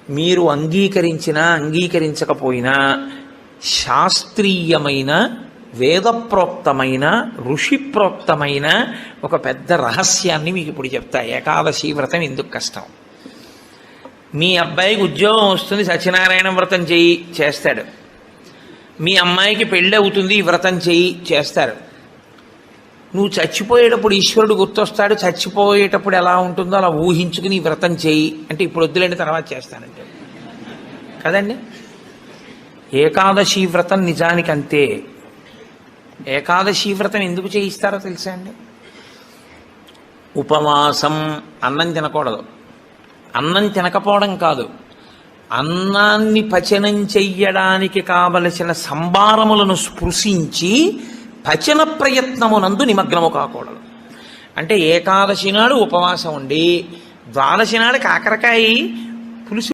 మీరు అంగీకరించినా అంగీకరించకపోయినా శాస్త్రీయమైన వేదప్రోక్తమైన ఋషిప్రోక్తమైన ఒక పెద్ద రహస్యాన్ని మీకు ఇప్పుడు చెప్తా. ఏకాదశి వ్రతం ఎందుకు కష్టం? మీ అబ్బాయికి ఉద్యోగం వస్తుంది, సత్యనారాయణ వ్రతం చేస్తాడు. మీ అమ్మాయికి పెళ్ళి అవుతుంది, ఈ వ్రతం చేస్తారు. నువ్వు చచ్చిపోయేటప్పుడు ఈశ్వరుడు గుర్తొస్తాడు, చచ్చిపోయేటప్పుడు ఎలా ఉంటుందో అలా ఊహించుకుని ఈ వ్రతం చేయి అంటే ఇప్పుడు వద్దులేండి తర్వాత చేస్తానంటే కదండి. ఏకాదశి వ్రతం నిజానికి అంతే. ఏకాదశి వ్రతం ఎందుకు చేయిస్తారో తెలుసా అండి? ఉపవాసం, అన్నం తినకూడదు. అన్నం తినకపోవడం కాదు, అన్నాన్ని పచనం చెయ్యడానికి కావలసిన సంభారములను స్పృశించి పచన ప్రయత్నమునందు నిమగ్నము కాకూడదు. అంటే ఏకాదశి నాడు ఉపవాసం ఉండి ద్వాదశి నాడు కాకరకాయ